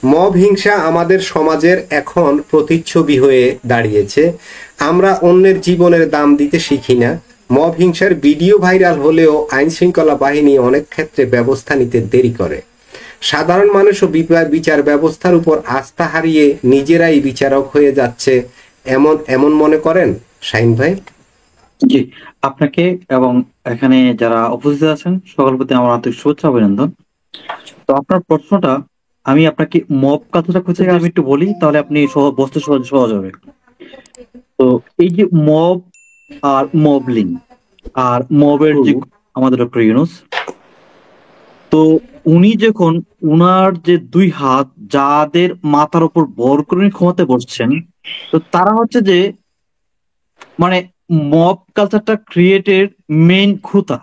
Mob হিংসা আমাদের সমাজের এখন প্রতিচ্ছবি হয়ে দাঁড়িয়েছে। আমরা অন্যের জীবনের দাম দিতে শিখি না। মব হিংসার ভিডিও ভাইরাল হলেও আইন শৃঙ্খলা বাহিনী অনেক ক্ষেত্রে ব্যবস্থা নিতে দেরি করে। সাধারণ মানুষও বিচার ব্যবস্থার উপর আস্থা হারিয়ে নিজেরাই বিচারক হয়ে যাচ্ছে, এমন এমন মনে করেন শাহিন ভাই? জি, আপনাকে এবং এখানে যারা উপস্থিত আছেন সকল প্রতি আমার আন্তরিক শুভেচ্ছা অভিনন্দন। তো আপনার প্রশ্নটা, আমি আপনাকে মব কথাটা খুঁজে আমি একটু বলি, তাহলে আপনি বুঝতে সহজ সহজ হবে। তো এই যে মব আর মবলিং আর মবের যে আমাদের ডক্টর ইউনূস, তো উনি যখন উনার যে দুই হাত যাদের মাথার উপর ভর করে উনি ক্ষমতায় বসছেন, তো তারা হচ্ছে যে মানে মব কালচারটা ক্রিয়েটের মেইন খুঁতা।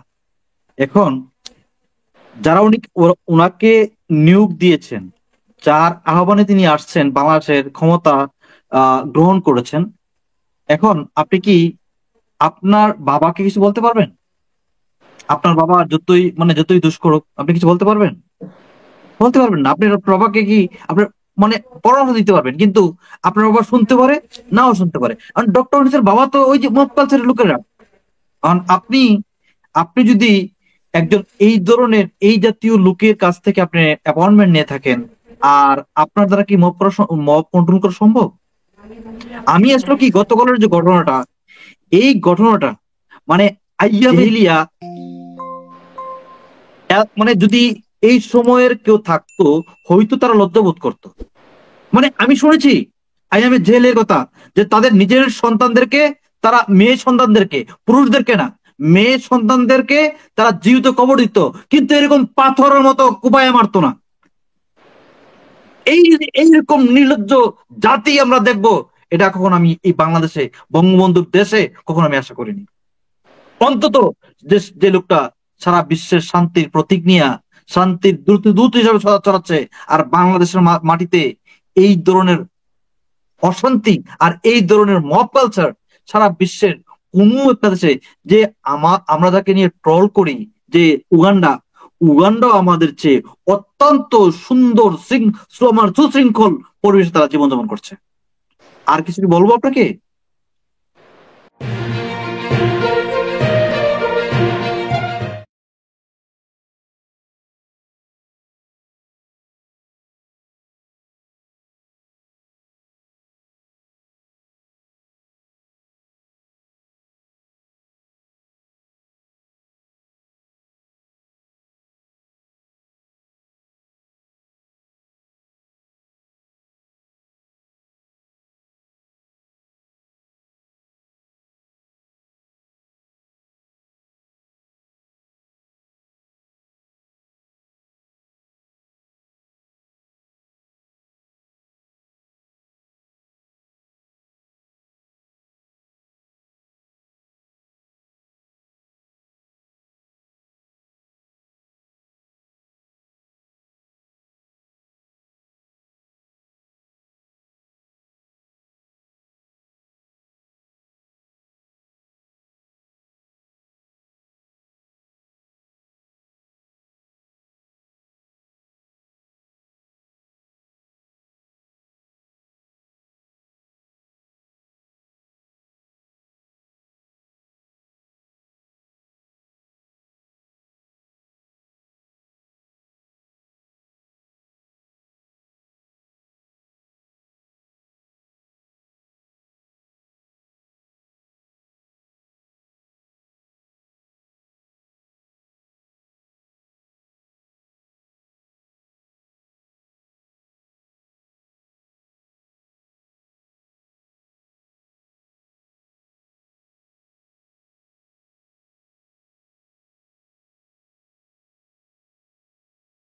এখন যারা উনাকে নিয়োগ দিয়েছেন, যার আহ্বানে তিনি আসছেন, বাংলাদেশের ক্ষমতা গ্রহণ করেছেন, এখন আপনি কি আপনার বাবাকে কিছু বলতে পারবেন? আপনার বাবা যতই দুষ্কর হোক, আপনি কিছু বলতে পারবেন? বলতে পারবেন না। আপনি আপনার বাবাকে কি আপনার পরামর্শ দিতে পারবেন, কিন্তু আপনার বাবা শুনতে পারে, নাও শুনতে পারে। কারণ ডক্টর ইউনূসের বাবা তো ওই যে মব কালচারের লোকেরা। কারণ আপনি আপনি যদি একজন এই ধরনের এই জাতীয় লোকের কাছ থেকে আপনি অ্যাপয়েন্টমেন্ট নিয়ে থাকেন, আর আপনার দ্বারা কি মব কন্ট্রোল করা সম্ভব? আমি আসলে কি গতকালের যে ঘটনাটা, এই ঘটনাটা মানে আইয়া বেলিয়া যদি এই সময়ের কেউ থাকতো, হয়তো তারা লজ্জাবোধ করতো। আমি শুনেছি আইএমএ জেলের কথা, যে তাদের নিজের সন্তানদেরকে, তারা মেয়ে সন্তানদেরকে, পুরুষদেরকে না, মেয়ে সন্তানদেরকে তারা জীবিত কবর দিত, কিন্তু এরকম পাথরের মতো কুপায় মারতো না। এই এইরকম নির্লজ্জ জাতি আমরা দেখব, এটা কখনো আমি এই বাংলাদেশে, বঙ্গবন্ধুর দেশে কখনো আমি আশা করিনি। অন্তত যে লোকটা সারা বিশ্বের শান্তির প্রতীক নিয়ে শান্তির দূত দূত হিসাবে চলাচ্ছে, আর বাংলাদেশের মাটিতে এই ধরনের অশান্তি আর এই ধরনের মব কালচার সারা বিশ্বের কোন একটা দেশে, যে আমরা যাকে নিয়ে ট্রল করি যে উগান্ডা, উগান্ডাও আমাদের চেয়ে অত্যন্ত সুন্দর সুশৃঙ্খল পরিবেশে তারা জীবনযাপন করছে। আর কিছু কি বলবো আপনাকে?